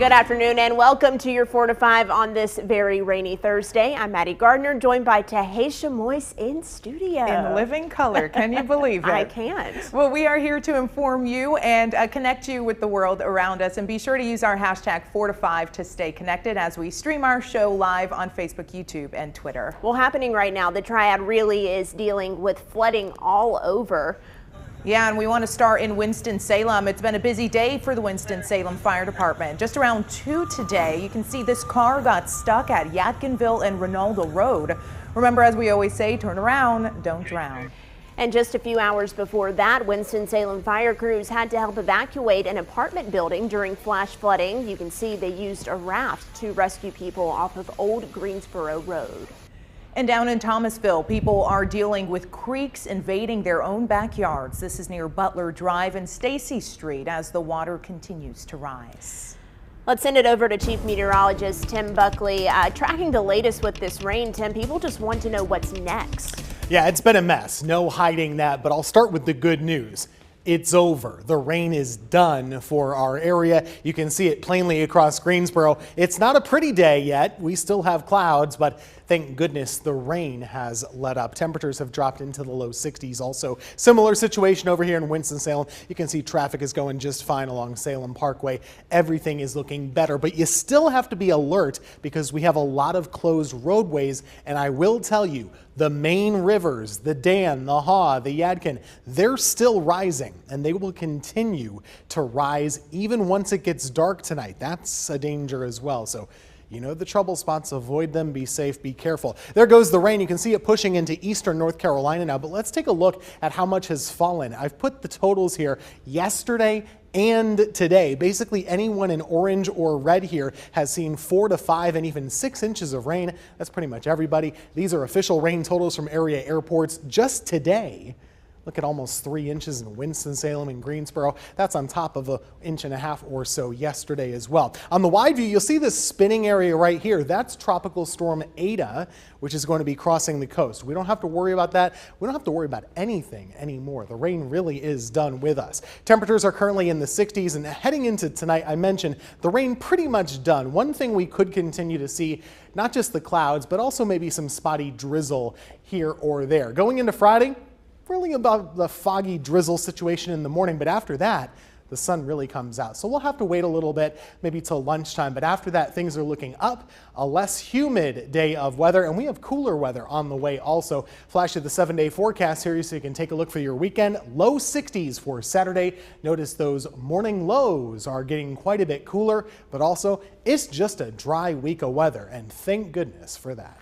Good afternoon and welcome to your 4 to 5 on this very rainy Thursday. I'm Maddie Gardner, joined by Tahisha Moyes in studio. In living color, can you believe it? I can't. Well, we are here to inform you and connect you with the world around us, and be sure to use our hashtag 4 to 5 to stay connected as we stream our show live on Facebook, YouTube, and Twitter. Well, happening right now, the Triad really is dealing with flooding all over. Yeah, and we want to start in Winston-Salem. It's been a busy day for the Winston-Salem Fire Department. Just around 2 today, you can see this car got stuck at Yadkinville and Ronaldo Road. Remember, as we always say, turn around, don't drown. And just a few hours before that, Winston-Salem fire crews had to help evacuate an apartment building during flash flooding. You can see they used a raft to rescue people off of Old Greensboro Road. And down in Thomasville, people are dealing with creeks invading their own backyards. This is near Butler Drive and Stacy Street as the water continues to rise. Let's send it over to Chief Meteorologist Tim Buckley. Tracking the latest with this rain, Tim, people just want to know what's next. Yeah, it's been a mess. No hiding that, but I'll start with the good news. It's over. The rain is done for our area. You can see it plainly across Greensboro. It's not a pretty day yet. We still have clouds, but thank goodness the rain has let up. Temperatures have dropped into the low 60s also. Similar situation over here in Winston-Salem. You can see traffic is going just fine along Salem Parkway. Everything is looking better, but you still have to be alert because we have a lot of closed roadways, and I will tell you, the main rivers, the Dan, the Haw, the Yadkin, they're still rising, and they will continue to rise even once it gets dark tonight. That's a danger as well. So you know the trouble spots, avoid them, be safe, be careful. There goes the rain. You can see it pushing into eastern North Carolina now, but let's take a look at how much has fallen. I've put the totals here yesterday and today. Basically anyone in orange or red here has seen 4 to 5 and even 6 inches of rain. That's pretty much everybody. These are official rain totals from area airports just today. Look at almost 3 inches in Winston-Salem and Greensboro. That's on top of 1.5 inches or so yesterday as well. On the wide view, you'll see this spinning area right here. That's Tropical Storm Ada, which is going to be crossing the coast. We don't have to worry about that. We don't have to worry about anything anymore. The rain really is done with us. Temperatures are currently in the 60s, and heading into tonight, I mentioned the rain pretty much done. One thing we could continue to see, not just the clouds, but also maybe some spotty drizzle here or there. Going into Friday, really about the foggy drizzle situation in the morning, but after that, the sun really comes out. So we'll have to wait a little bit, maybe till lunchtime, but after that, things are looking up. A less humid day of weather, and we have cooler weather on the way also. Flash of the 7-day forecast here so you can take a look for your weekend. Low 60s for Saturday. Notice those morning lows are getting quite a bit cooler, but also it's just a dry week of weather, and thank goodness for that.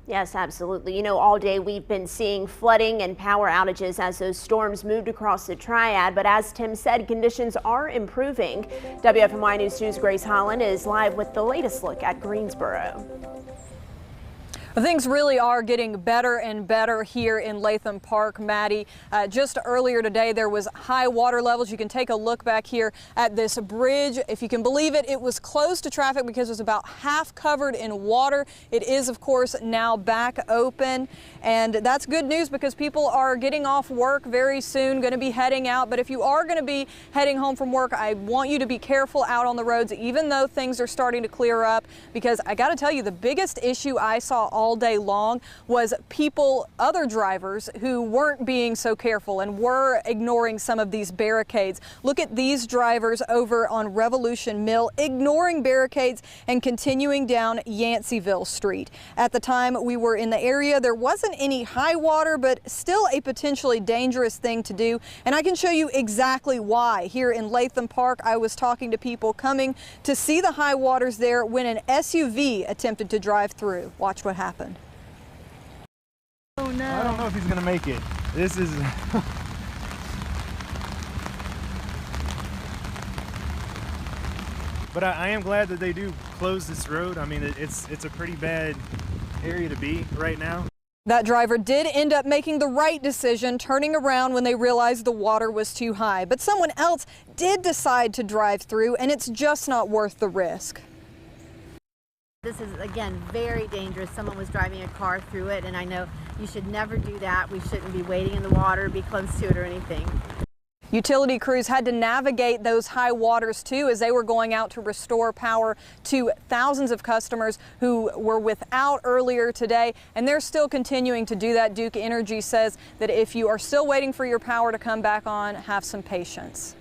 Yes, absolutely. You know, all day we've been seeing flooding and power outages as those storms moved across the Triad. But as Tim said, conditions are improving. WFMY News 2's Grace Holland is live with the latest look at Greensboro. Things really are getting better and better here in Latham Park, Maddie. Just earlier today, there was high water levels. You can take a look back here at this bridge. If you can believe it, it was closed to traffic because it was about half covered in water. It is, of course, now back open. And that's good news because people are getting off work very soon, going to be heading out. But if you are going to be heading home from work, I want you to be careful out on the roads, even though things are starting to clear up. Because I got to tell you, the biggest issue I saw all day long was people, other drivers who weren't being so careful and were ignoring some of these barricades. Look at these drivers over on Revolution Mill ignoring barricades and continuing down Yanceyville Street. At the time we were in the area, there wasn't any high water, but still a potentially dangerous thing to do. And I can show you exactly why. Here in Latham Park, I was talking to people coming to see the high waters there when an SUV attempted to drive through. Watch what happened. Oh no. I don't know if he's gonna make it. This is but I am glad that they do close this road. I mean, it's a pretty bad area to be right now. That driver did end up making the right decision, turning around when they realized the water was too high. But someone else did decide to drive through, and it's just not worth the risk. This is, again, very dangerous. Someone was driving a car through it, and I know you should never do that. We shouldn't be wading in the water, be close to it or anything. Utility crews had to navigate those high waters too as they were going out to restore power to thousands of customers who were without earlier today, and they're still continuing to do that. Duke Energy says that if you are still waiting for your power to come back on, have some patience.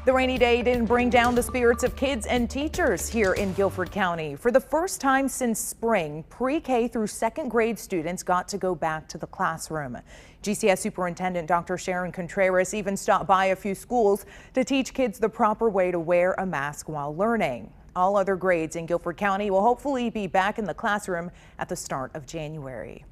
The rainy day didn't bring down the spirits of kids and teachers here in Guilford County. For the first time since spring, pre-K through second grade students got to go back to the classroom. GCS Superintendent Dr. Sharon Contreras even stopped by a few schools to teach kids the proper way to wear a mask while learning. All other grades in Guilford County will hopefully be back in the classroom at the start of January.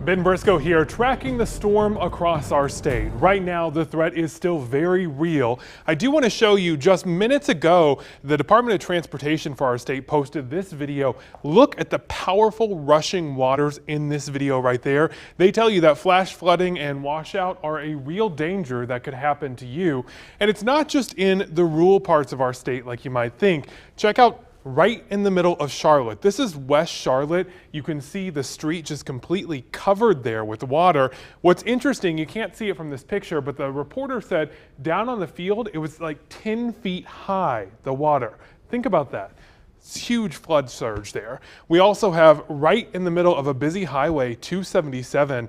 Ben Briscoe here, tracking the storm across our state. Right now, the threat is still very real. I do want to show you just minutes ago, the Department of Transportation for our state posted this video. Look at the powerful rushing waters in this video right there. They tell you that flash flooding and washout are a real danger that could happen to you. And it's not just in the rural parts of our state like you might think. Check out right in the middle of Charlotte. This is West Charlotte. You can see the street just completely covered there with water. What's interesting, you can't see it from this picture, but the reporter said down on the field, it was like 10 feet high, the water. Think about that. It's huge flood surge there. We also have right in the middle of a busy highway, 277,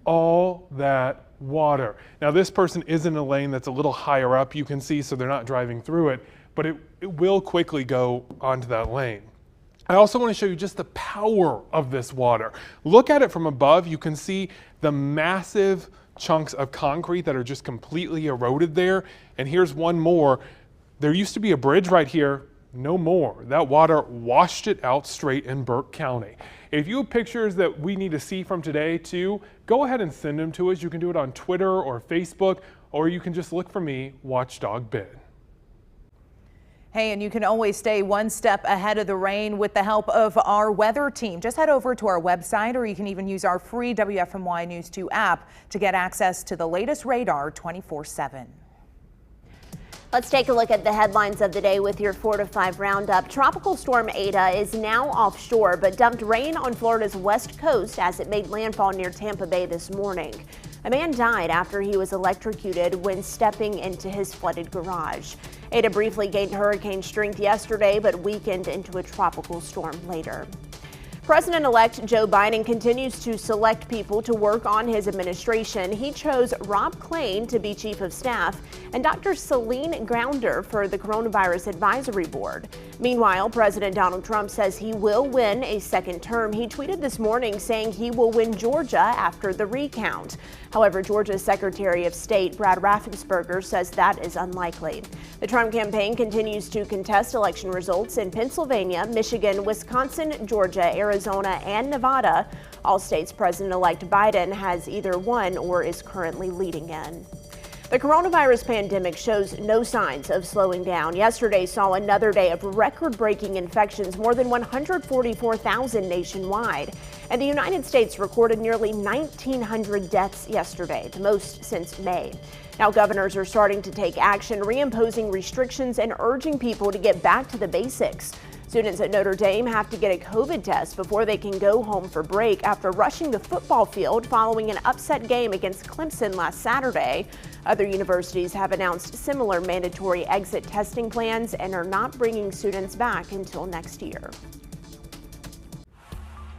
all that water. Now this person is in a lane that's a little higher up, you can see, so they're not driving through it, but it will quickly go onto that lane. I also want to show you just the power of this water. Look at it from above. You can see the massive chunks of concrete that are just completely eroded there. And here's one more. There used to be a bridge right here. No more. That water washed it out straight in Burke County. If you have pictures that we need to see from today too, go ahead and send them to us. You can do it on Twitter or Facebook, or you can just look for me, Watchdog Ben. Hey, and you can always stay one step ahead of the rain with the help of our weather team. Just head over to our website, or you can even use our free WFMY News 2 app to get access to the latest radar 24/7. Let's take a look at the headlines of the day with your 4 to 5 roundup. Tropical storm Ada is now offshore, but dumped rain on Florida's west coast as it made landfall near Tampa Bay this morning. A man died after he was electrocuted when stepping into his flooded garage. Ada briefly gained hurricane strength yesterday, but weakened into a tropical storm later. President-elect Joe Biden continues to select people to work on his administration. He chose Rob Klain to be chief of staff and Dr. Celine Grounder for the Coronavirus Advisory Board. Meanwhile, President Donald Trump says he will win a second term. He tweeted this morning saying he will win Georgia after the recount. However, Georgia's Secretary of State Brad Raffensperger says that is unlikely. The Trump campaign continues to contest election results in Pennsylvania, Michigan, Wisconsin, Georgia, Arizona, and Nevada. All states President-elect Biden has either won or is currently leading in. The coronavirus pandemic shows no signs of slowing down. Yesterday saw another day of record-breaking infections, more than 144,000 nationwide. And the United States recorded nearly 1,900 deaths yesterday, the most since May. Now governors are starting to take action, reimposing restrictions and urging people to get back to the basics. Students at Notre Dame have to get a COVID test before they can go home for break after rushing the football field following an upset game against Clemson last Saturday. Other universities have announced similar mandatory exit testing plans and are not bringing students back until next year.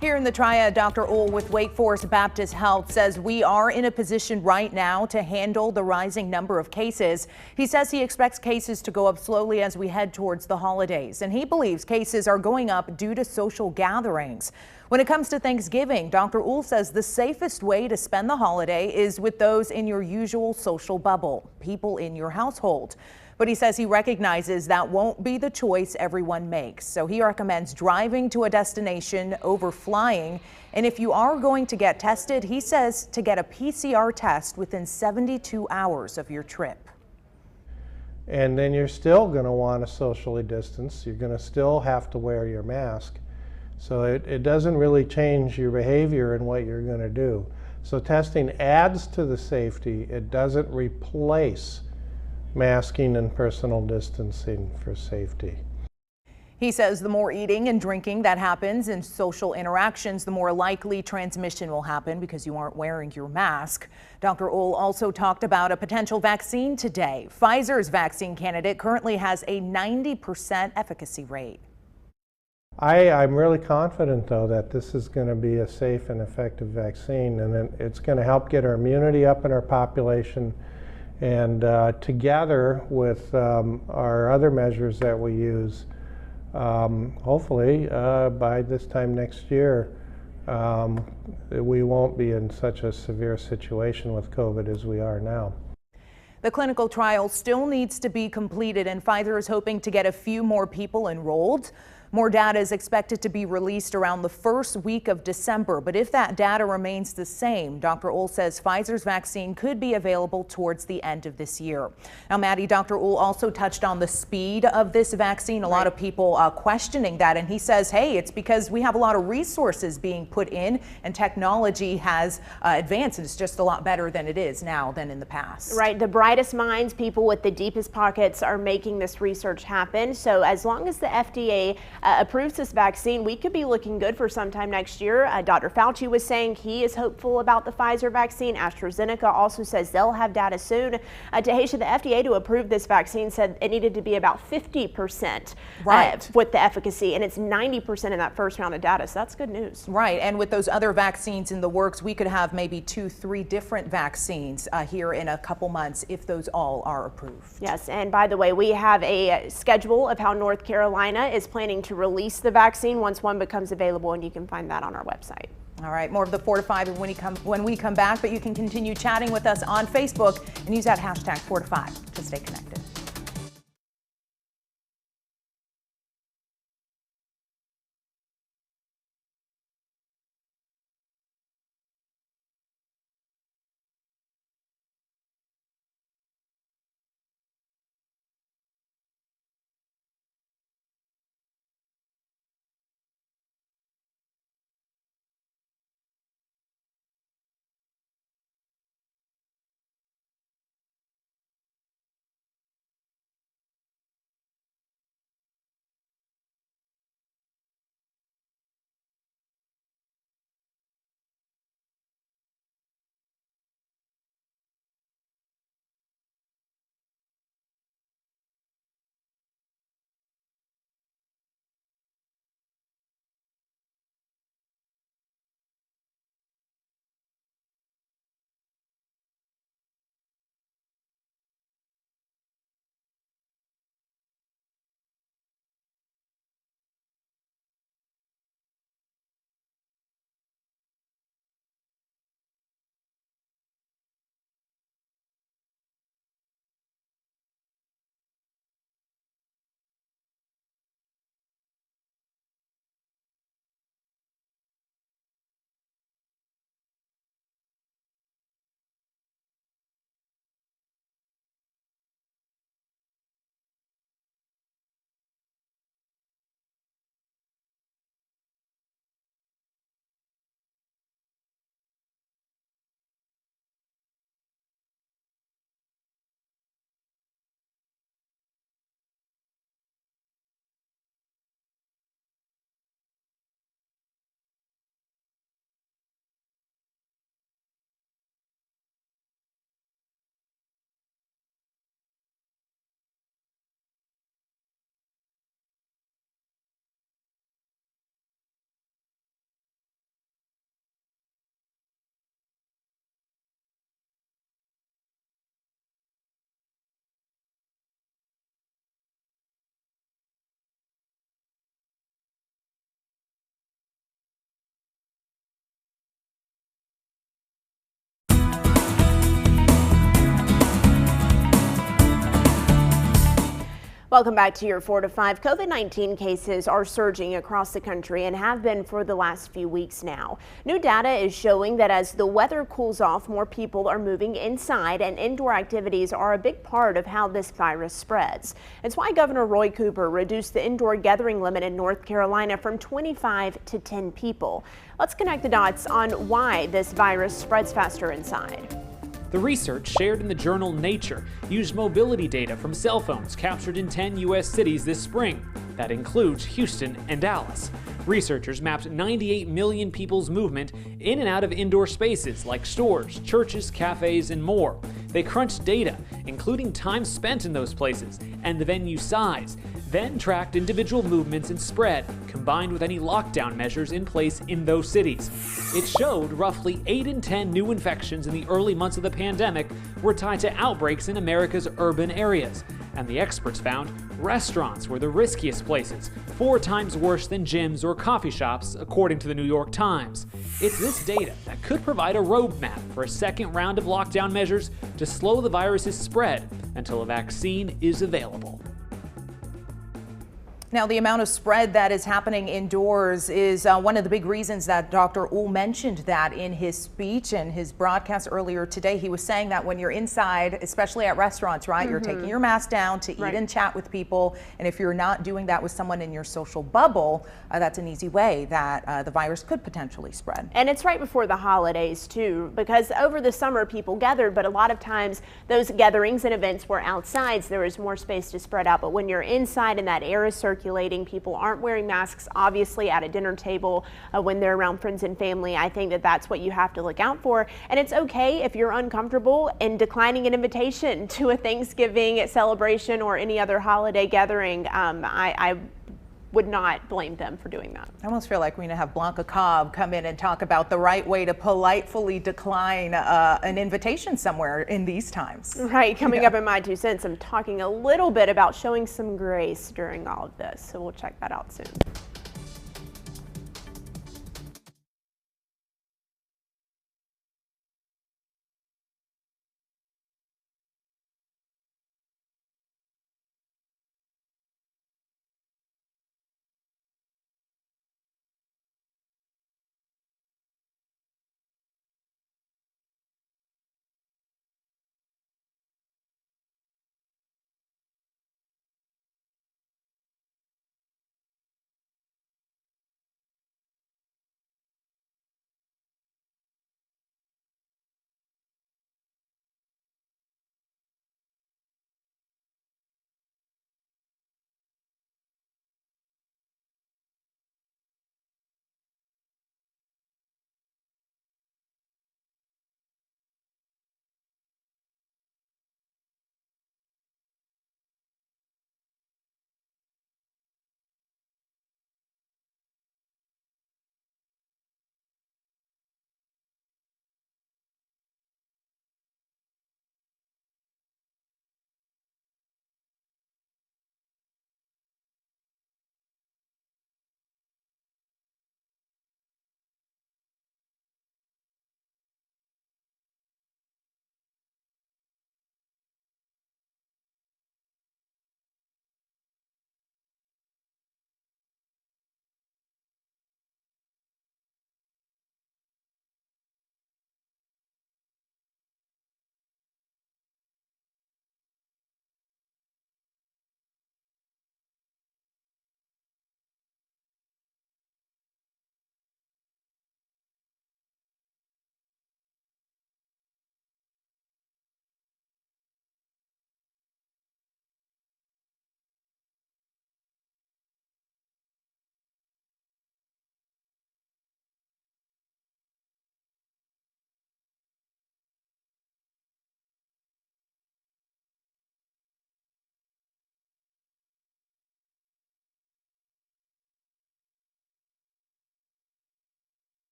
Here in the Triad, Dr. Uhl with Wake Forest Baptist Health says we are in a position right now to handle the rising number of cases. He says he expects cases to go up slowly as we head towards the holidays, and he believes cases are going up due to social gatherings. When it comes to Thanksgiving, Dr. Uhl says the safest way to spend the holiday is with those in your usual social bubble, people in your household. But he says he recognizes that won't be the choice everyone makes. So he recommends driving to a destination over flying. And if you are going to get tested, he says to get a PCR test within 72 hours of your trip. And then you're still going to want to socially distance. You're going to still have to wear your mask. So it doesn't really change your behavior and what you're going to do. So testing adds to the safety. It doesn't replace masking and personal distancing for safety. He says the more eating and drinking that happens in social interactions, the more likely transmission will happen because you aren't wearing your mask. Dr. Uhl also talked about a potential vaccine today. Pfizer's vaccine candidate currently has a 90% efficacy rate. I'm really confident, though, that this is going to be a safe and effective vaccine, and it's going to help get our immunity up in our population. And together with our other measures that we use, hopefully by this time next year, we won't be in such a severe situation with COVID as we are now. The clinical trial still needs to be completed, and Pfizer is hoping to get a few more people enrolled. More data is expected to be released around the first week of December, but if that data remains the same, Dr. Uhl says Pfizer's vaccine could be available towards the end of this year. Now, Maddie, Dr. Uhl also touched on the speed of this vaccine. A lot of people questioning that, and he says, hey, it's because we have a lot of resources being put in and technology has advanced, and it's just a lot better than it is now than in the past. Right. The brightest minds, people with the deepest pockets are making this research happen. So as long as the FDA approves this vaccine, we could be looking good for sometime next year. Dr. Fauci was saying he is hopeful about the Pfizer vaccine. AstraZeneca also says they'll have data soon. Tahisha, the FDA to approve this vaccine said it needed to be about 50% with the efficacy, and it's 90% in that first round of data. So that's good news. Right. And with those other vaccines in the works, we could have maybe 2-3 different vaccines here in a couple months if those all are approved. Yes. And by the way, we have a schedule of how North Carolina is planning to release the vaccine once one becomes available, and you can find that on our website. All right, more of the 4 to 5 when we come back, but you can continue chatting with us on Facebook and use that hashtag 4 to 5 to stay connected. Welcome back to your 4 to 5. COVID-19 cases are surging across the country and have been for the last few weeks now. New data is showing that as the weather cools off, more people are moving inside, and indoor activities are a big part of how this virus spreads. It's why Governor Roy Cooper reduced the indoor gathering limit in North Carolina from 25 to 10 people. Let's connect the dots on why this virus spreads faster inside. The research shared in the journal Nature used mobility data from cell phones captured in 10 U.S. cities this spring. That includes Houston and Dallas. Researchers mapped 98 million people's movement in and out of indoor spaces like stores, churches, cafes, and more. They crunched data, including time spent in those places and the venue size, then tracked individual movements and spread, combined with any lockdown measures in place in those cities. It showed roughly 8 in 10 new infections in the early months of the pandemic were tied to outbreaks in America's urban areas. And the experts found restaurants were the riskiest places, 4 times worse than gyms or coffee shops, according to the New York Times. It's this data that could provide a roadmap for a second round of lockdown measures to slow the virus's spread until a vaccine is available. Now, the amount of spread that is happening indoors is one of the big reasons that Dr. Uhl mentioned that in his speech and his broadcast earlier today. He was saying that when you're inside, especially at restaurants, right, you're taking your mask down to eat and chat with people. And if you're not doing that with someone in your social bubble, that's an easy way that the virus could potentially spread. And it's right before the holidays, too, because over the summer people gathered, but a lot of times those gatherings and events were outside, so there was more space to spread out. But when you're inside and that air is circulating, people aren't wearing masks, obviously, at a dinner table when they're around friends and family. I think that that's what you have to look out for. And it's okay if you're uncomfortable in declining an invitation to a Thanksgiving celebration or any other holiday gathering. I would not blame them for doing that. I almost feel like we're going to have Blanca Cobb come in and talk about the right way to politely decline an invitation somewhere in these times. Right, coming up in My 2 Cents, I'm talking a little bit about showing some grace during all of this, so we'll check that out soon.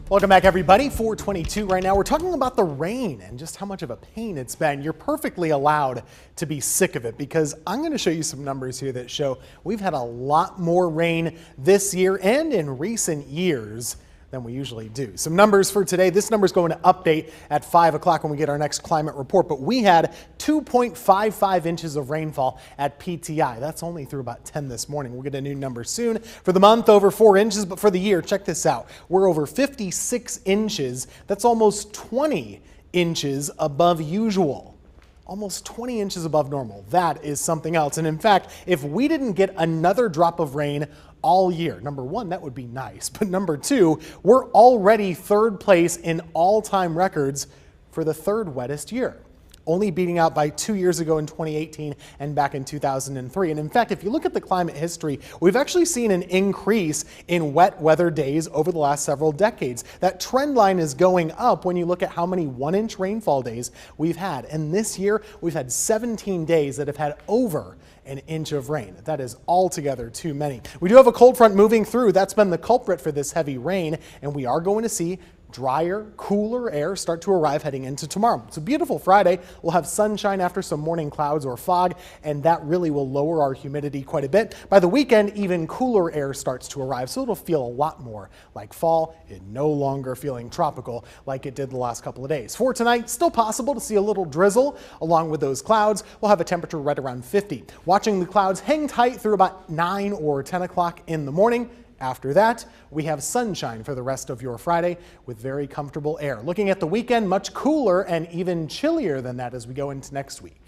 Welcome back, everybody. 4:22 right now. We're talking about the rain and just how much of a pain it's been. You're perfectly allowed to be sick of it because I'm going to show you some numbers here that show we've had a lot more rain this year and in recent years than we usually do. Some numbers for today. This number is going to update at 5 o'clock when we get our next climate report, but we had 2.55 inches of rainfall at PTI. That's only through about 10 this morning. We'll get a new number soon. For the month, over 4 inches, but for the year, check this out. We're over 56 inches. That's almost 20 inches above usual. almost 20 inches above normal. That is something else. And in fact, if we didn't get another drop of rain all year, number one, that would be nice. But number two, we're already third place in all-time records for the third wettest year, only beating out by 2 years ago in 2018 and back in 2003. And in fact, if you look at the climate history, we've actually seen an increase in wet weather days over the last several decades. That trend line is going up when you look at how many 1-inch rainfall days we've had. And this year, we've had 17 days that have had over an inch of rain. That is altogether too many. We do have a cold front moving through. That's been the culprit for this heavy rain, and we are going to see drier, cooler air start to arrive heading into tomorrow. It's a beautiful Friday. We'll have sunshine after some morning clouds or fog, and that really will lower our humidity quite a bit. By the weekend, even cooler air starts to arrive, so it'll feel a lot more like fall and no longer feeling tropical like it did the last couple of days. For tonight, still possible to see a little drizzle along with those clouds. We'll have a temperature right around 50. Watching the clouds hang tight through about 9 or 10 o'clock in the morning. After that, we have sunshine for the rest of your Friday with very comfortable air. Looking at the weekend, much cooler and even chillier than that as we go into next week.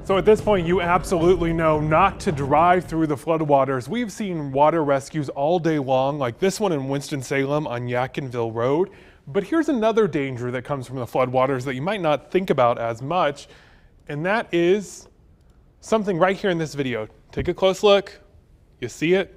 So at this point, you absolutely know not to drive through the floodwaters. We've seen water rescues all day long, like this one in Winston-Salem on Yadkinville Road. But here's another danger that comes from the floodwaters that you might not think about as much, and that is something right here in this video. Take a close look. You see it?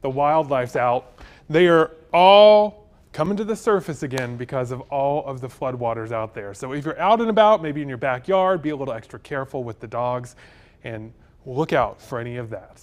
The wildlife's out. They are all coming to the surface again because of all of the floodwaters out there. So if you're out and about, maybe in your backyard, be a little extra careful with the dogs and look out for any of that.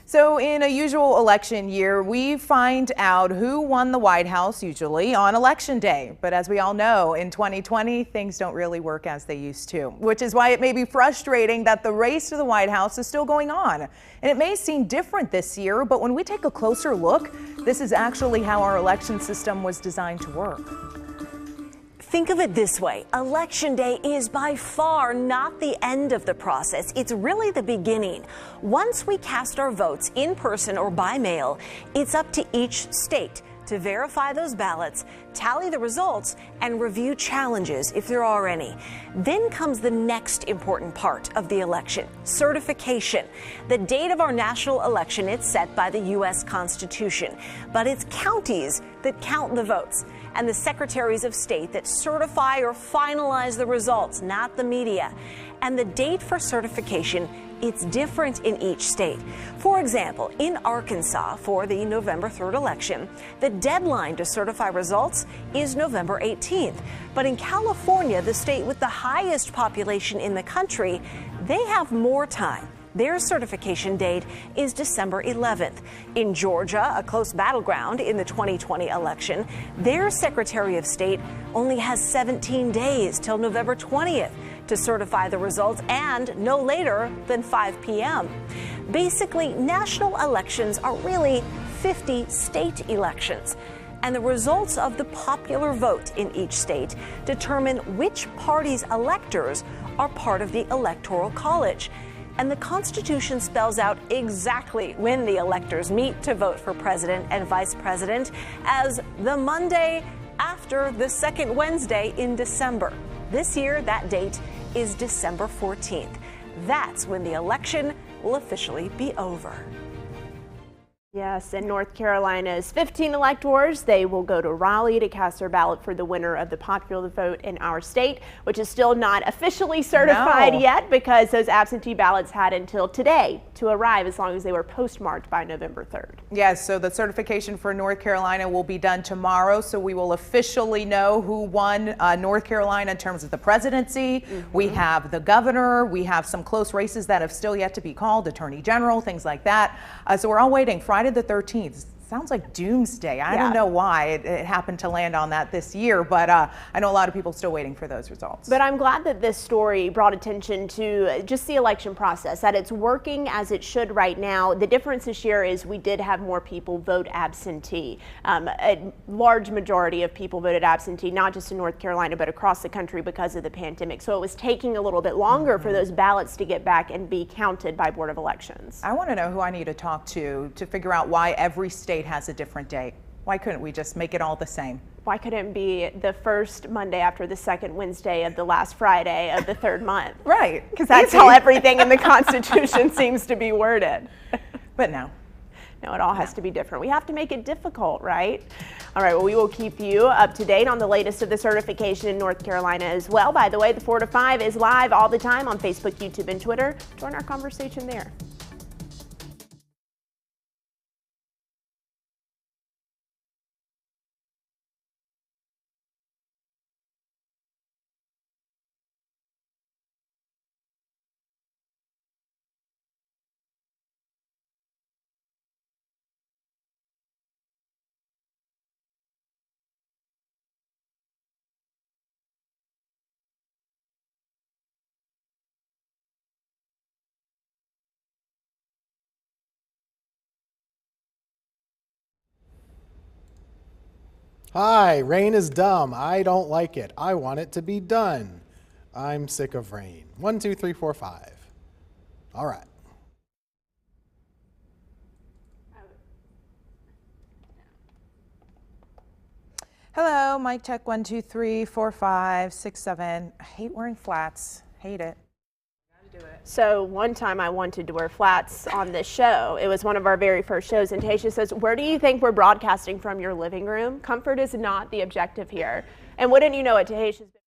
So in a usual election year, we find out who won the White House usually on Election Day. But as we all know, in 2020, things don't really work as they used to, which is why it may be frustrating that the race to the White House is still going on. And it may seem different this year, but when we take a closer look, this is actually how our election system was designed to work. Think of it this way. Election Day is by far not the end of the process. It's really the beginning. Once we cast our votes in person or by mail, it's up to each state to verify those ballots, tally the results, and review challenges if there are any. Then comes the next important part of the election, certification. The date of our national election is set by the U.S. Constitution, but it's counties that count the votes and the secretaries of state that certify or finalize the results, not the media. And the date for certification, it's different in each state. For example, in Arkansas, for the November 3rd election, the deadline to certify results is November 18th. But in California, the state with the highest population in the country, they have more time. Their certification date is December 11th. In Georgia, a close battleground in the 2020 election, their Secretary of State only has 17 days till November 20th to certify the results, and no later than 5 p.m. Basically, national elections are really 50 state elections, and the results of the popular vote in each state determine which party's electors are part of the Electoral College. And the Constitution spells out exactly when the electors meet to vote for president and vice president as the Monday after the second Wednesday in December. This year, that date is December 14th. That's when the election will officially be over. Yes, in North Carolina's 15 electors, they will go to Raleigh to cast their ballot for the winner of the popular vote in our state, which is still not officially certified yet because those absentee ballots had until today to arrive as long as they were postmarked by November 3rd. Yes, so the certification for North Carolina will be done tomorrow, so we will officially know who won North Carolina in terms of the presidency. We have the governor, we have some close races that have still yet to be called, attorney general, things like that. So we're all waiting. Friday the 13th. Sounds like doomsday. I don't know why it happened to land on that this year, but I know a lot of people still waiting for those results. But I'm glad that this story brought attention to just the election process, that it's working as it should right now. The difference this year is we did have more people vote absentee. A large majority of people voted absentee, not just in North Carolina, but across the country because of the pandemic. So it was taking a little bit longer for those ballots to get back and be counted by Board of Elections. I want to know who I need to talk to figure out why every state has a different date. Why couldn't we just make it all the same? Why couldn't it be the first Monday after the second Wednesday of the last Friday of the third month? Right. Because that's how everything in the Constitution seems to be worded. But no. No, it all has to be different. We have to make it difficult, right? All right, well, we will keep you up to date on the latest of the certification in North Carolina as well. By the way, the 4 to 5 is live all the time on Facebook, YouTube, and Twitter. Join our conversation there. Hi, rain is dumb. I don't like it. I want it to be done. I'm sick of rain. 1, 2, 3, 4, 5. All right. Hello, mic check 1, 2, 3, 4, 5, 6, 7. I hate wearing flats. Hate it. So one time I wanted to wear flats on this show. It was one of our very first shows, and Taisha says, where do you think we're broadcasting from? Your living room? Comfort is not the objective here. And wouldn't you know it, Taisha's been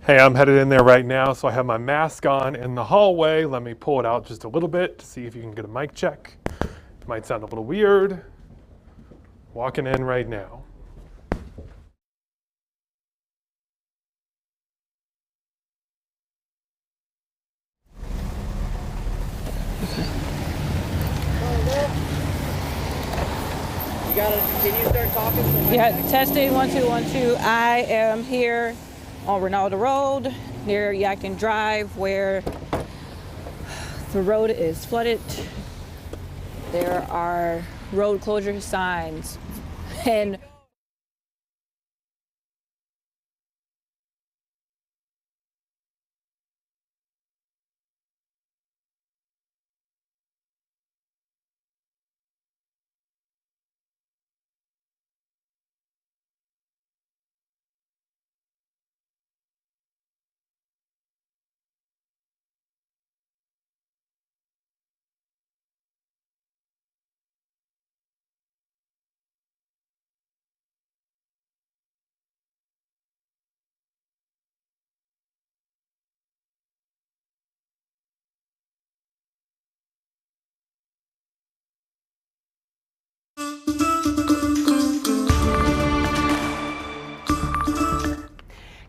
Hey, I'm headed in there right now, so I have my mask on in the hallway. Let me pull it out just a little bit to see if you can get a mic check. It might sound a little weird. Walking in right now. Can you start talking? Yeah, testing 1 2 1 2. I am here on Ronaldo Road near Yadkin Drive, where the road is flooded. There are road closure signs, and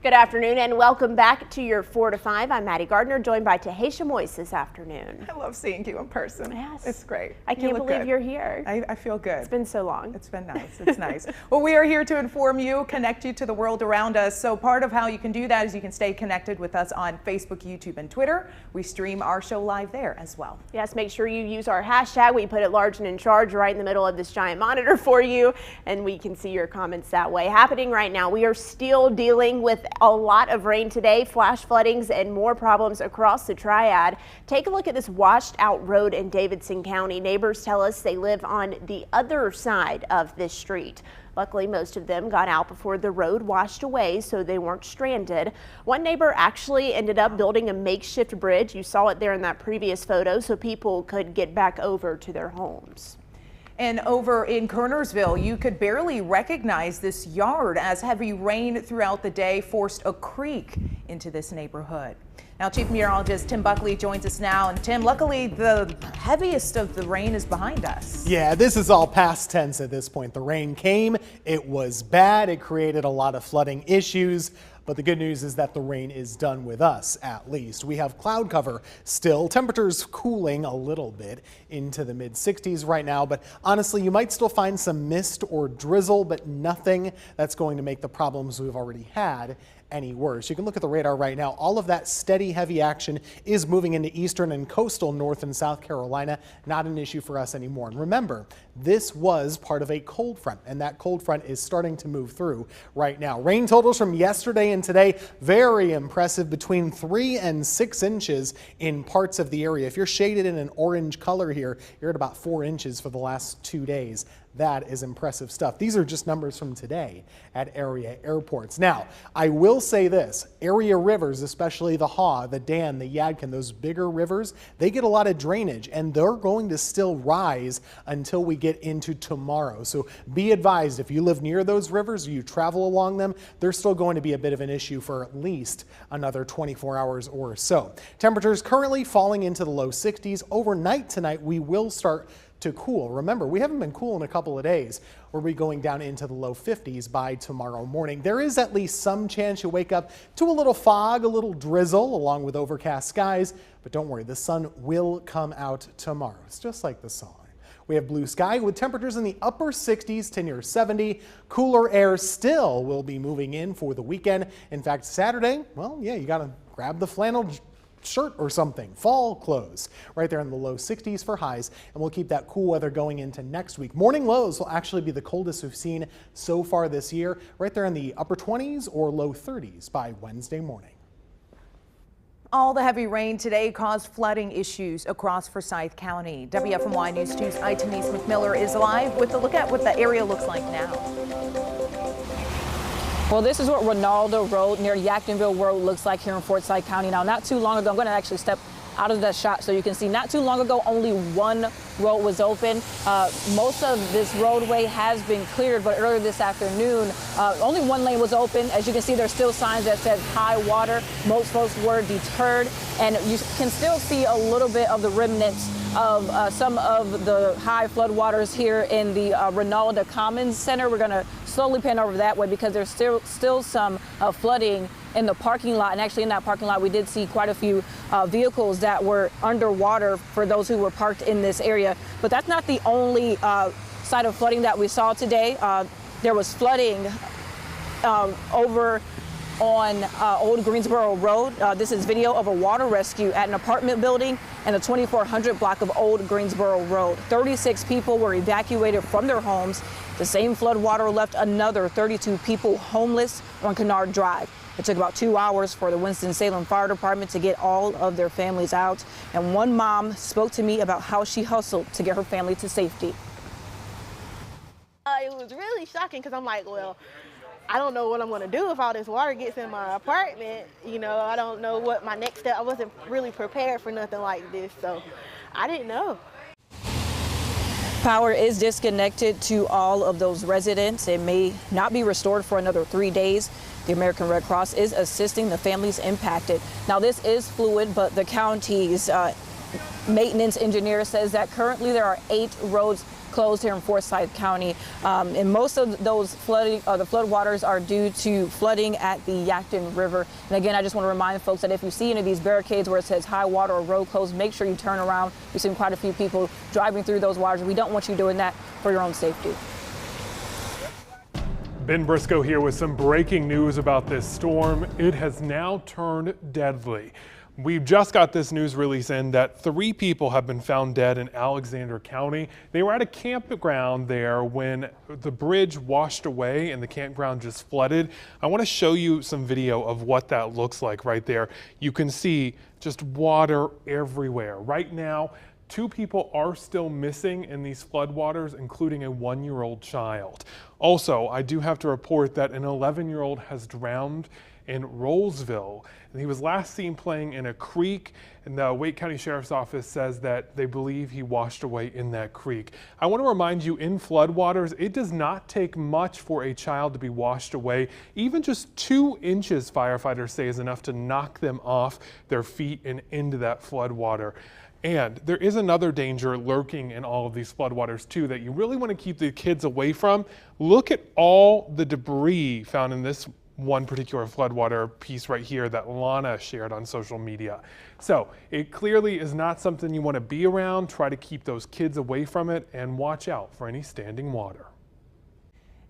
Good afternoon and welcome back to your 4 to 5. I'm Maddie Gardner, joined by Tahisha Moise this afternoon. I love seeing you in person. Yes. It's great. I can't believe you're here. I feel good. It's been so long. It's been nice. It's nice. Well, we are here to inform you, connect you to the world around us. So part of how you can do that is you can stay connected with us on Facebook, YouTube, and Twitter. We stream our show live there as well. Yes, make sure you use our hashtag. We put it large and in charge right in the middle of this giant monitor for you, and we can see your comments that way. Happening right now, we are still dealing with a lot of rain today, flash floodings and more problems across the Triad. Take a look at this washed out road in Davidson County. Neighbors tell us they live on the other side of this street. Luckily, most of them got out before the road washed away, so they weren't stranded. One neighbor actually ended up building a makeshift bridge. You saw it there in that previous photo, so people could get back over to their homes. And over in Kernersville, you could barely recognize this yard as heavy rain throughout the day forced a creek into this neighborhood. Now, Chief Meteorologist Tim Buckley joins us now. And Tim, luckily the heaviest of the rain is behind us. Yeah, this is all past tense at this point. The rain came, it was bad, it created a lot of flooding issues. But the good news is that the rain is done with us, at least. We have cloud cover still, temperatures cooling a little bit into the mid-60s right now, but honestly, you might still find some mist or drizzle, but nothing that's going to make the problems we've already had any worse. You can look at the radar right now. All of that steady, heavy action is moving into eastern and coastal North and South Carolina. Not an issue for us anymore. And remember, this was part of a cold front, and that cold front is starting to move through right now. Rain totals from yesterday and today, very impressive, between 3 and 6 inches in parts of the area. If you're shaded in an orange color here, you're at about 4 inches for the last 2 days. That is impressive stuff. These are just numbers from today at area airports. Now, I will say this, area rivers, especially the Haw, the Dan, the Yadkin, those bigger rivers, they get a lot of drainage and they're going to still rise until we get into tomorrow. So be advised, if you live near those rivers or you travel along them, they're still going to be a bit of an issue for at least another 24 hours or so. Temperatures currently falling into the low 60s. Overnight tonight, we will start to cool. Remember, we haven't been cool in a couple of days. We'll be going down into the low 50s by tomorrow morning. There is at least some chance you wake up to a little fog, a little drizzle, along with overcast skies. But don't worry, the sun will come out tomorrow. It's just like the song. We have blue sky with temperatures in the upper 60s to near 70. Cooler air still will be moving in for the weekend. In fact, Saturday, well, yeah, you got to grab the flannel shirt or something. Fall clothes right there in the low 60s for highs, and we'll keep that cool weather going into next week. Morning lows will actually be the coldest we've seen so far this year, right there in the upper 20s or low 30s by Wednesday morning. All the heavy rain today caused flooding issues across Forsyth County. WFMY News 2's Denise McMiller is live with a look at what the area looks like now. well, this is what Ronaldo Road near Yadkinville Road looks like here in Forsyth County. Now, not too long ago, I'm going to actually step out of that shot so you can see, not too long ago, only one road was open. Most of this roadway has been cleared, but earlier this afternoon, only one lane was open. As you can see, there's still signs that said high water. Most folks were deterred, and you can still see a little bit of the remnants of some of the high flood waters here in the Ronaldo Commons Center. We're going to slowly pan over that way because there's still some flooding in the parking lot. And actually in that parking lot, we did see quite a few vehicles that were underwater for those who were parked in this area. But that's not the only site of flooding that we saw today. There was flooding over on Old Greensboro Road. This is video of a water rescue at an apartment building in the 2400 block of Old Greensboro Road. 36 people were evacuated from their homes. The same flood water left another 32 people homeless on Kennard Drive. It took about 2 hours for the Winston-Salem Fire Department to get all of their families out. And one mom spoke to me about how she hustled to get her family to safety. It was really shocking because I'm like, well, I don't know what I'm going to do if all this water gets in my apartment. You know, I don't know what my next step. I wasn't really prepared for nothing like this, so I didn't know. Power is disconnected to all of those residents. It may not be restored for another 3 days. The American Red Cross is assisting the families impacted. Now, this is fluid, but the county's maintenance engineer says that currently there are 8 roads closed here in Forsyth County, and most of those flooding, the flood waters are due to flooding at the Yankton River. And again, I just want to remind folks that if you see any of these barricades where it says high water or road closed, make sure you turn around. We've seen quite a few people driving through those waters. We don't want you doing that for your own safety. Ben Briscoe here with some breaking news about this storm. It has now turned deadly. We just got this news release in that 3 people have been found dead in Alexander County. They were at a campground there when the bridge washed away and the campground just flooded. I want to show you some video of what that looks like right there. You can see just water everywhere. Right now, 2 people are still missing in these floodwaters, including a 1-year-old child. Also, I do have to report that an 11-year-old has drowned in Rollsville. And he was last seen playing in a creek, and the Wake County Sheriff's Office says that they believe he washed away in that creek. I want to remind you, in floodwaters, it does not take much for a child to be washed away. Even just 2 inches, firefighters say, is enough to knock them off their feet and into that floodwater. And there is another danger lurking in all of these floodwaters too that you really want to keep the kids away from. Look at all the debris found in this one particular floodwater piece right here that Lana shared on social media. So it clearly is not something you want to be around. Try to keep those kids away from it and watch out for any standing water.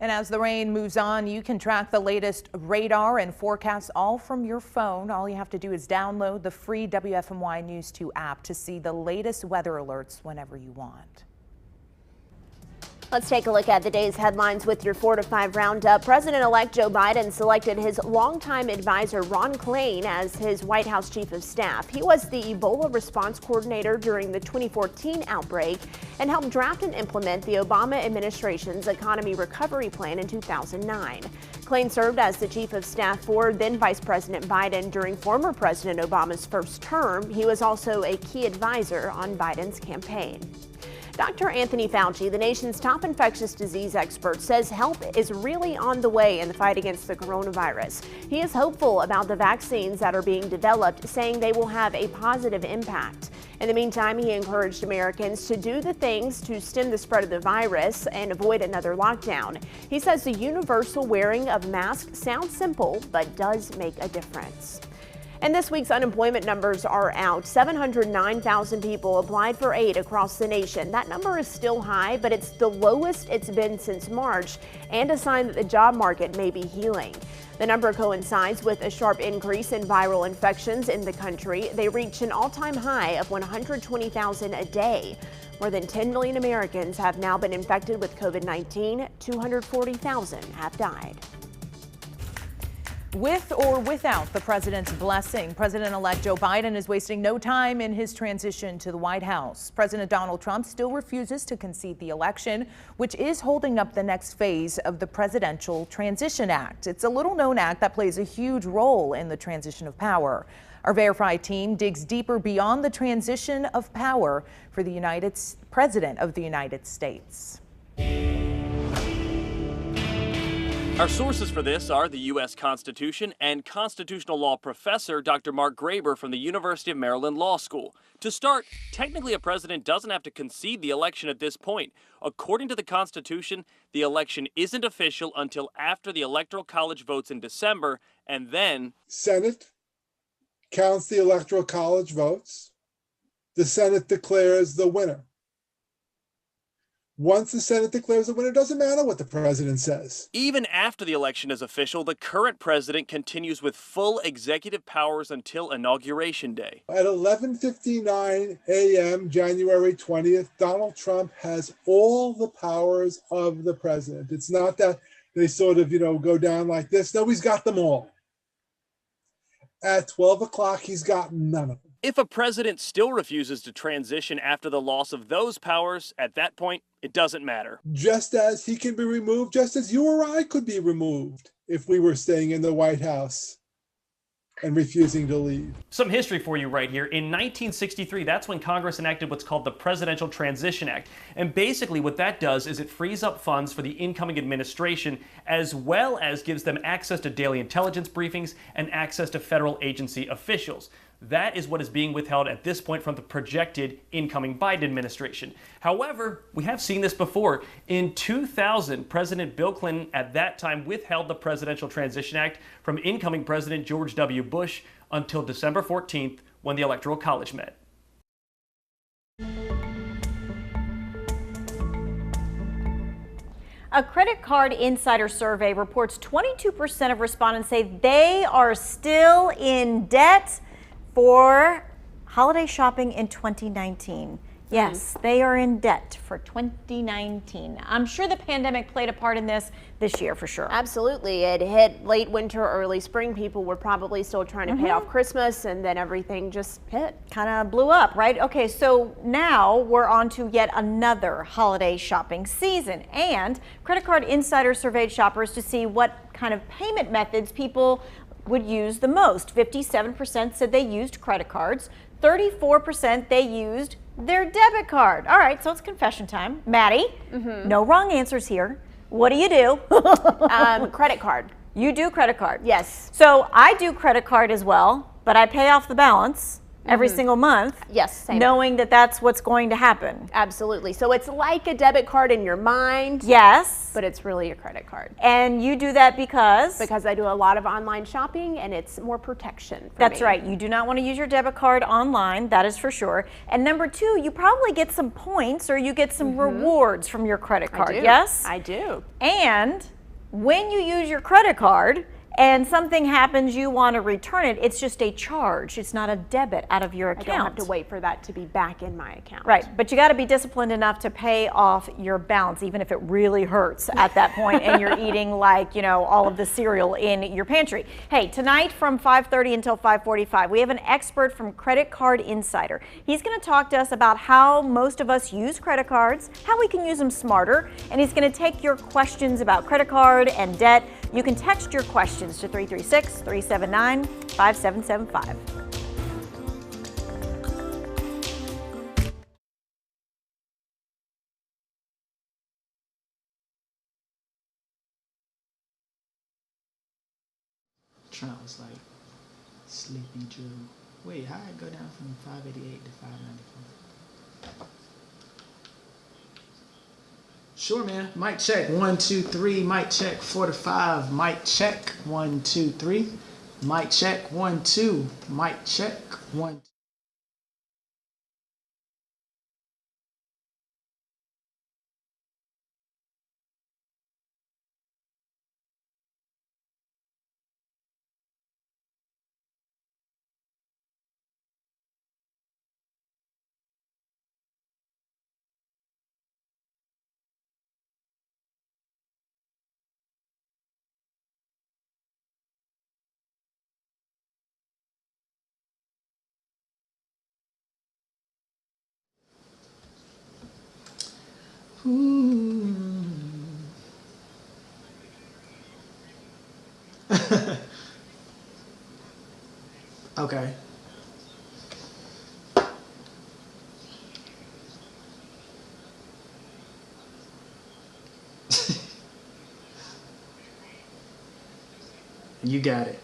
And as the rain moves on, you can track the latest radar and forecasts all from your phone. All you have to do is download the free WFMY News 2 app to see the latest weather alerts whenever you want. Let's take a look at the day's headlines with your 4 to 5 roundup. President-elect Joe Biden selected his longtime advisor Ron Klain as his White House chief of staff. He was the Ebola response coordinator during the 2014 outbreak and helped draft and implement the Obama administration's economy recovery plan in 2009. Klain served as the chief of staff for then Vice President Biden during former President Obama's first term. He was also a key advisor on Biden's campaign. Dr. Anthony Fauci, the nation's top infectious disease expert, says help is really on the way in the fight against the coronavirus. He is hopeful about the vaccines that are being developed, saying they will have a positive impact. In the meantime, he encouraged Americans to do the things to stem the spread of the virus and avoid another lockdown. He says the universal wearing of masks sounds simple, but does make a difference. And this week's unemployment numbers are out. 709,000 people applied for aid across the nation. That number is still high, but it's the lowest it's been since March and a sign that the job market may be healing. The number coincides with a sharp increase in viral infections in the country. They reached an all-time high of 120,000 a day. More than 10 million Americans have now been infected with COVID-19. 240,000 have died. With or without the president's blessing, President-elect Joe Biden is wasting no time in his transition to the White House. President Donald Trump still refuses to concede the election, which is holding up the next phase of the Presidential Transition Act. It's a little-known act that plays a huge role in the transition of power. Our Verify team digs deeper beyond the transition of power for the President of the United States. Our sources for this are the U.S. Constitution and constitutional law professor Dr. Mark Graber from the University of Maryland Law School. To start, technically a president doesn't have to concede the election at this point. According to the Constitution, the election isn't official until after the Electoral College votes in December, and then Senate counts the Electoral College votes. The Senate declares the winner. Once the Senate declares a winner, it doesn't matter what the president says. Even after the election is official, the current president continues with full executive powers until Inauguration Day. At 11:59 a.m., January 20th, Donald Trump has all the powers of the president. It's not that they sort of, go down like this. No, he's got them all. At 12 o'clock, he's got none of them. If a president still refuses to transition after the loss of those powers, at that point, it doesn't matter. Just as he can be removed, just as you or I could be removed if we were staying in the White House and refusing to leave. Some history for you right here. In 1963, that's when Congress enacted what's called the Presidential Transition Act. And basically what that does is it frees up funds for the incoming administration, as well as gives them access to daily intelligence briefings and access to federal agency officials. That is what is being withheld at this point from the projected incoming Biden administration. However, we have seen this before. In 2000, President Bill Clinton at that time withheld the Presidential Transition Act from incoming President George W. Bush until December 14th when the Electoral College met. A credit card insider survey reports 22% of respondents say they are still in debt for holiday shopping in 2019. Yes, they are in debt for 2019. I'm sure the pandemic played a part in this year for sure. Absolutely. It hit late winter, early spring. People were probably still trying to pay off Christmas, and then everything just hit. Kind of blew up, right? Okay, so now we're on to yet another holiday shopping season. And Credit Card Insider surveyed shoppers to see what kind of payment methods people would use the most. 57% said they used credit cards. 34% they used their debit card. All right, so it's confession time. Maddie, no wrong answers here. What do you do? Credit card. You do credit card? Yes. So I do credit card as well, but I pay off the balance every single month. Yes, same. Knowing that that's what's going to happen. Absolutely. So it's like a debit card in your mind. Yes. But it's really a credit card. And you do that because? Because I do a lot of online shopping and it's more protection for That's me. right. You do not want to use your debit card online. That is for sure. And number two, you probably get some points or you get some rewards from your credit card. I do. Yes? I do. And when you use your credit card and something happens, you want to return it, it's just a charge. It's not a debit out of your account. I don't have to wait for that to be back in my account. Right, but you got to be disciplined enough to pay off your balance, even if it really hurts at that point and you're eating like, all of the cereal in your pantry. Hey, tonight from 5:30 until 5:45, we have an expert from Credit Card Insider. He's going to talk to us about how most of us use credit cards, how we can use them smarter, and he's going to take your questions about credit card and debt. You can text your questions to 336-379-5775. Trump was like, Sleepy Joe. Wait, how did it go down from 588 to 594? Sure, man. Mic check. 1, 2, 3. Mic check. 4 to 5. Mic check. 1, 2, 3. Mic check. 1, 2. Mic check. 1, 2. Okay. You got it.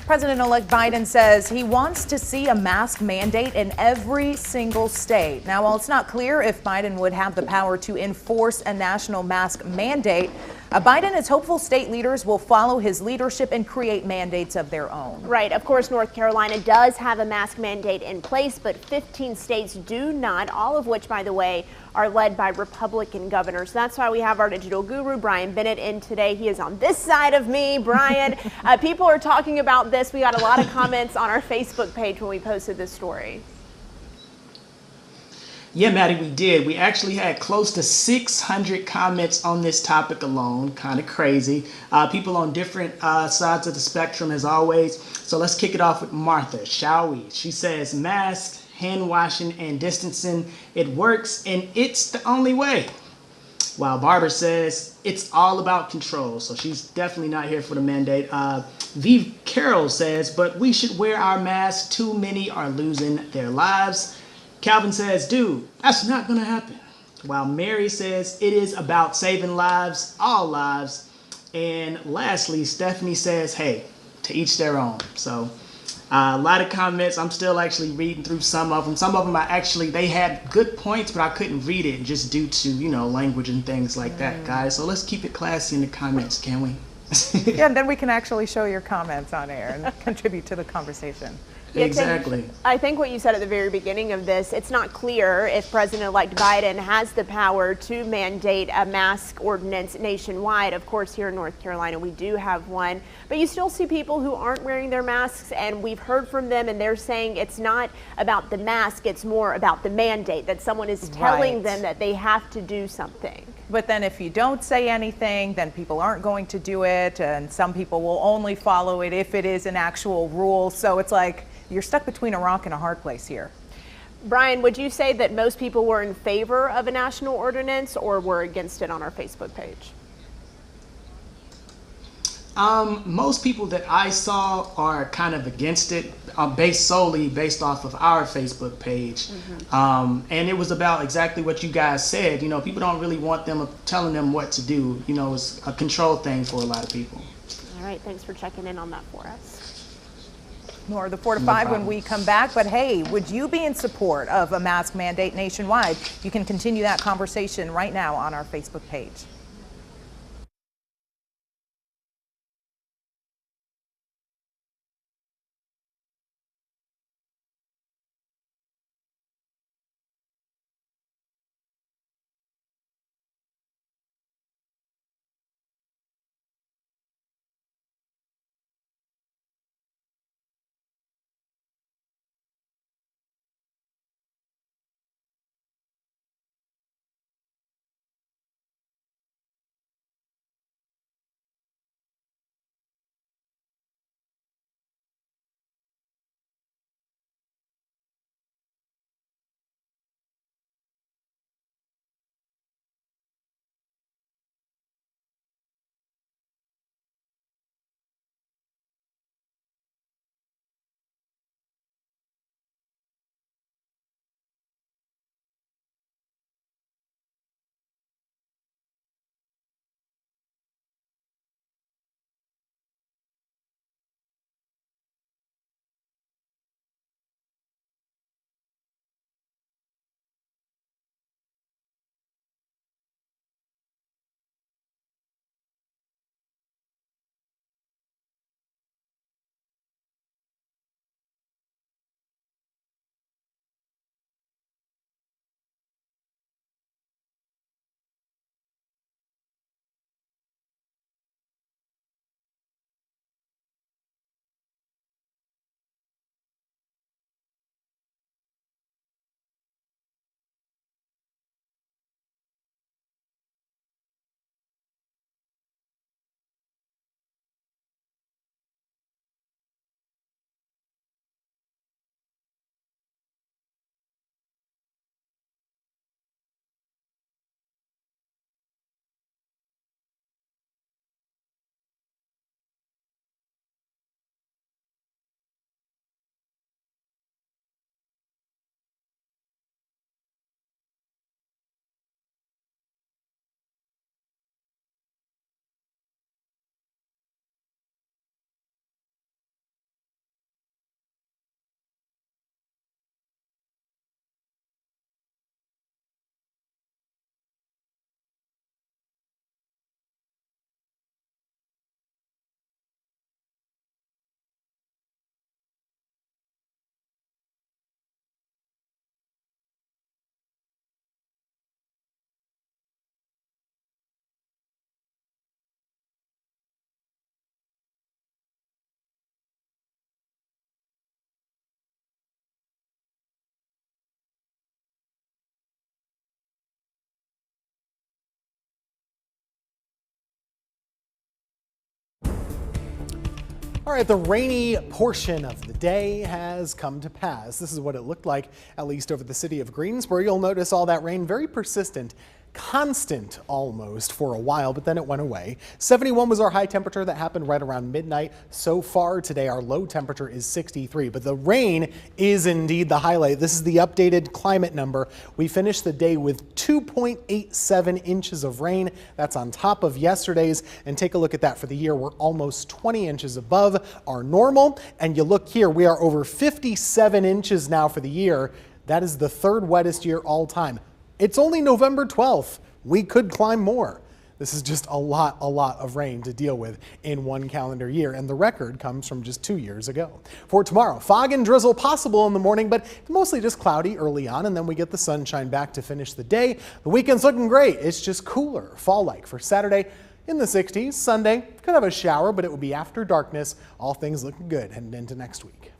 President-elect Biden says he wants to see a mask mandate in every single state. Now, while it's not clear if Biden would have the power to enforce a national mask mandate, Biden is hopeful state leaders will follow his leadership and create mandates of their own. Right. Of course, North Carolina does have a mask mandate in place, but 15 states do not, all of which, by the way, are led by Republican governors. That's why we have our digital guru, Brian Bennett, in today. He is on this side of me. Brian, people are talking about this. We got a lot of comments on our Facebook page when we posted this story. Yeah, Maddie, we did. We actually had close to 600 comments on this topic alone. Kind of crazy. People on different sides of the spectrum as always. So let's kick it off with Martha, shall we? She says, masks, hand washing, and distancing, it works and it's the only way. While Barbara says it's all about control. So she's definitely not here for the mandate. Vive Carroll says, but we should wear our masks. Too many are losing their lives. Calvin says, dude, that's not going to happen. While Mary says it is about saving lives, all lives. And lastly, Stephanie says, hey, to each their own. So a lot of comments. I'm still actually reading through some of them. Some of them they had good points, but I couldn't read it just due to, language and things like that, guys. So let's keep it classy in the comments, can we? Yeah, and then we can actually show your comments on air and contribute to the conversation. Exactly. I think what you said at the very beginning of this, it's not clear if President-elect Biden has the power to mandate a mask ordinance nationwide. Of course, here in North Carolina, we do have one, but you still see people who aren't wearing their masks, and we've heard from them, and they're saying it's not about the mask, it's more about the mandate, that someone is telling them that they have to do something. But then if you don't say anything, then people aren't going to do it, and some people will only follow it if it is an actual rule. So it's like you're stuck between a rock and a hard place here. Brian, would you say that most people were in favor of a national ordinance or were against it on our Facebook page? Most people that I saw are kind of against it, solely based off of our Facebook page. And it was about exactly what you guys said. People don't really want them telling them what to do. It's a control thing for a lot of people. All right, thanks for checking in on that for us. More of the 4 to 5 when we come back. But hey, would you be in support of a mask mandate nationwide? You can continue that conversation right now on our Facebook page. All right, the rainy portion of the day has come to pass. This is what it looked like, at least over the city of Greensboro. You'll notice all that rain, very persistent, constant almost for a while, but then it went away. 71 was our high temperature. That happened right around midnight. So far today, our low temperature is 63, but the rain is indeed the highlight. This is the updated climate number. We finished the day with 2.87 inches of rain. That's on top of yesterday's. And take a look at that for the year. We're almost 20 inches above our normal. And you look here, we are over 57 inches now for the year. That is the third wettest year all time. It's only November 12th. We could climb more. This is just a lot of rain to deal with in one calendar year, and the record comes from just 2 years ago. For tomorrow, fog and drizzle possible in the morning, but mostly just cloudy early on, and then we get the sunshine back to finish the day. The weekend's looking great. It's just cooler, fall-like. For Saturday, in the 60s. Sunday, could have a shower, but it will be after darkness. All things looking good heading into next week.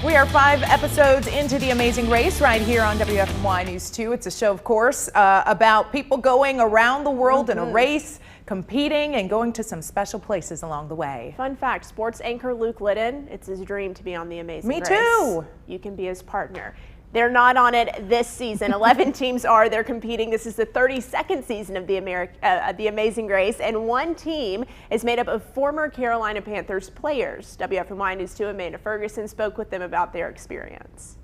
We are 5 episodes into The Amazing Race right here on WFMY News 2. It's a show, of course, about people going around the world in a race, competing, and going to some special places along the way. Fun fact, sports anchor Luke Liddon, it's his dream to be on The Amazing Race. Me too. You can be his partner. They're not on it this season. 11 teams are. They're competing. This is the 32nd season of the Amazing Race, and one team is made up of former Carolina Panthers players. WFMY News 2 Amanda Ferguson spoke with them about their experience.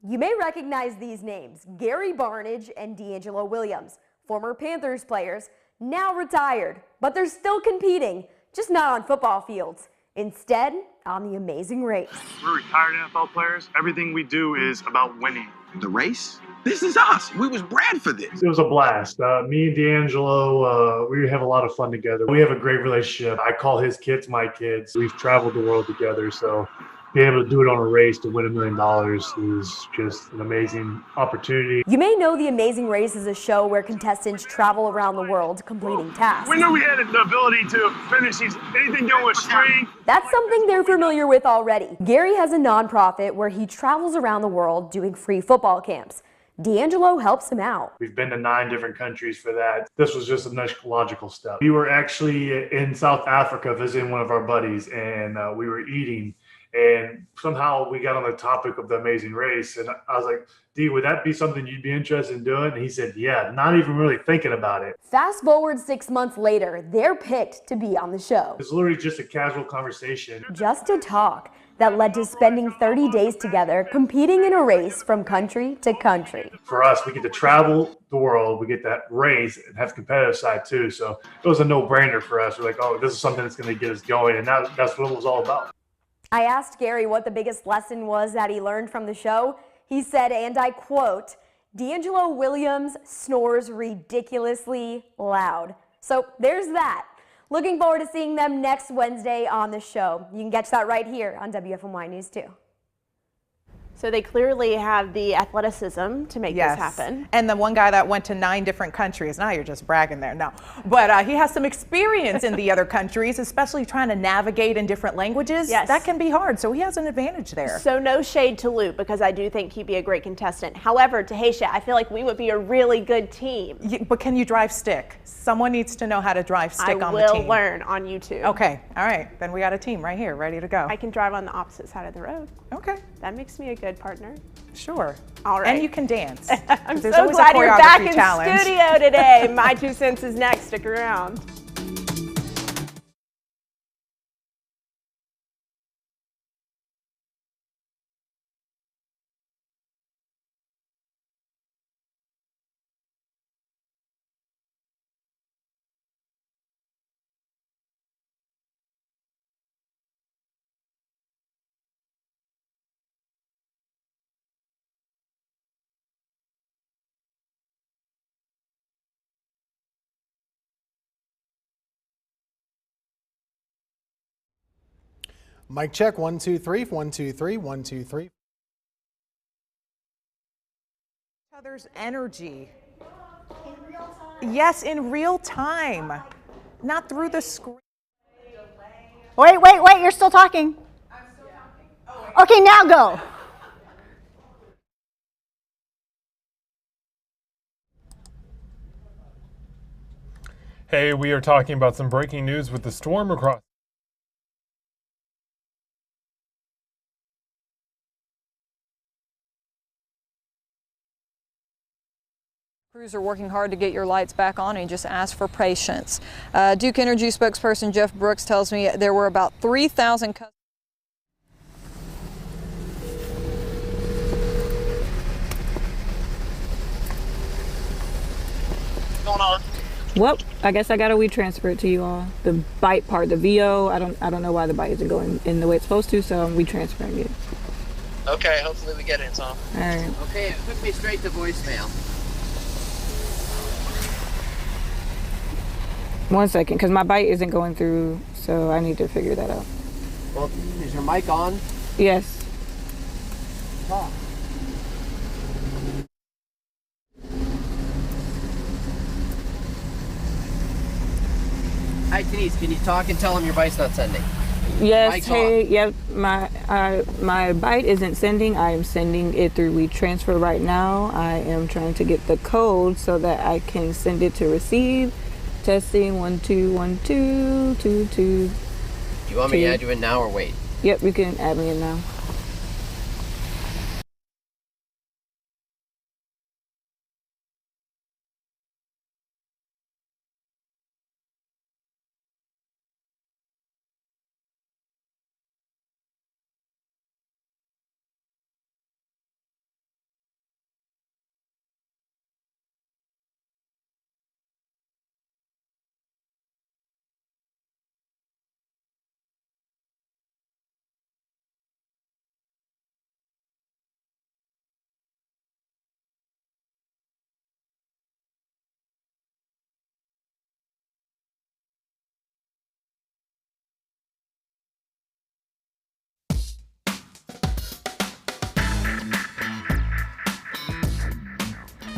You may recognize these names, Gary Barnidge and D'Angelo Williams, former Panthers players, now retired, but they're still competing, just not on football fields. Instead, on The Amazing Race. We're retired NFL players. Everything we do is about winning. The race? This is us. We was bred for this. It was a blast. Me and D'Angelo, we have a lot of fun together. We have a great relationship. I call his kids my kids. We've traveled the world together, so being able to do it on a race to win $1 million is just an amazing opportunity. You may know The Amazing Race is a show where contestants travel around the world completing tasks. We knew we had the ability to finish anything doing with strength. That's something they're familiar with already. Gary has a nonprofit where he travels around the world doing free football camps. D'Angelo helps him out. We've been to 9 different countries for that. This was just a next logical step. We were actually in South Africa visiting one of our buddies, and we were eating. And somehow we got on the topic of The Amazing Race. And I was like, D, would that be something you'd be interested in doing? And he said, yeah, not even really thinking about it. Fast forward 6 months later, they're picked to be on the show. It's literally just a casual conversation. Just a talk that led to spending 30 days together competing in a race from country to country. For us, we get to travel the world, we get that race and have the competitive side too. So it was a no-brainer for us. We're like, oh, this is something that's going to get us going. And that's what it was all about. I asked Gary what the biggest lesson was that he learned from the show. He said, and I quote, D'Angelo Williams snores ridiculously loud. So there's that. Looking forward to seeing them next Wednesday on the show. You can catch that right here on WFMY News 2. So they clearly have the athleticism to make this happen. And the one guy that went to 9 different countries, now you're just bragging there, no. But he has some experience in the other countries, especially trying to navigate in different languages. Yes. That can be hard, so he has an advantage there. So no shade to Luke, because I do think he'd be a great contestant. However, Tahisha, I feel like we would be a really good team. But can you drive stick? Someone needs to know how to drive stick on the team. I will learn on YouTube. Okay, all right. Then we got a team right here, ready to go. I can drive on the opposite side of the road. Okay. That makes me a good partner. Sure. All right. And you can dance. I'm so glad you're back in studio today. My 2 cents is next. Stick around. Mic check, 1, 2, 3, 1, 2, 3, 1, 2, 3. Other's energy. In real time? Yes, in real time. Not through the screen. Wait, you're still talking. I'm still talking. Oh, okay, now go. Hey, we are talking about some breaking news with the storm across Crews are working hard to get your lights back on and just ask for patience. Duke Energy spokesperson Jeff Brooks tells me there were about 3,000 customers. Well, I guess I gotta transfer it to you all. The bite part, the VO, I don't know why the bite isn't going in the way it's supposed to, so I'm retransferring it. Okay, hopefully we get it, Tom. All right. Okay, it took me straight to voicemail. 1 second, because my bite isn't going through, so I need to figure that out. Well, is your mic on? Yes. Talk. Hi, Denise, can you talk and tell him your bite's not sending? Yes, Mic's hey, on. yep, my bite isn't sending. I am sending it through WeTransfer right now. I am trying to get the code so that I can send it to receive. Testing 1 2 1 2 2 2. You want me to add you in now or wait? Yep, you can add me in now.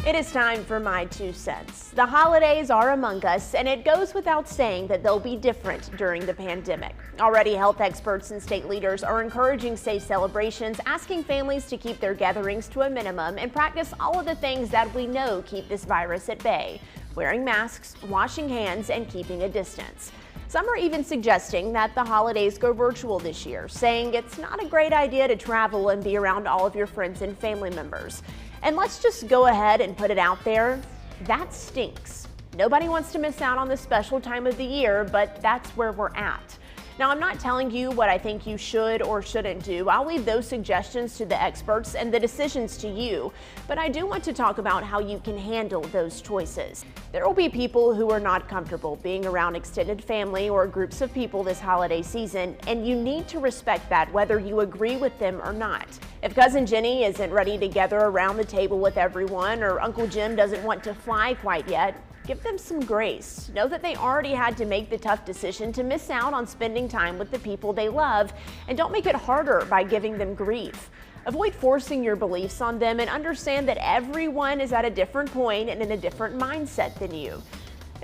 It is time for my 2 cents. The holidays are among us, and it goes without saying that they'll be different during the pandemic. Already, health experts and state leaders are encouraging safe celebrations, asking families to keep their gatherings to a minimum and practice all of the things that we know keep this virus at bay: wearing masks, washing hands, and keeping a distance. Some are even suggesting that the holidays go virtual this year, saying it's not a great idea to travel and be around all of your friends and family members. And let's just go ahead and put it out there, that stinks. Nobody wants to miss out on this special time of the year, but that's where we're at. Now, I'm not telling you what I think you should or shouldn't do. I'll leave those suggestions to the experts and the decisions to you, but I do want to talk about how you can handle those choices. There will be people who are not comfortable being around extended family or groups of people this holiday season, and you need to respect that whether you agree with them or not. If Cousin Jenny isn't ready to gather around the table with everyone, or Uncle Jim doesn't want to fly quite yet, give them some grace. Know that they already had to make the tough decision to miss out on spending time with the people they love, and don't make it harder by giving them grief. Avoid forcing your beliefs on them and understand that everyone is at a different point and in a different mindset than you.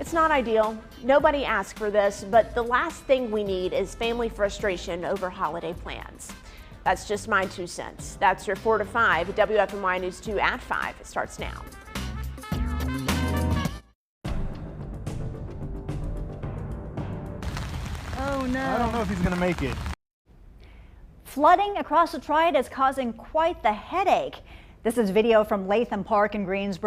It's not ideal. Nobody asked for this, but the last thing we need is family frustration over holiday plans. That's just my 2 cents. That's your 4 to 5. WFMY News 2 at 5. It starts now. Oh no. I don't know if he's going to make it. Flooding across the Triad is causing quite the headache. This is video from Latham Park in Greensboro.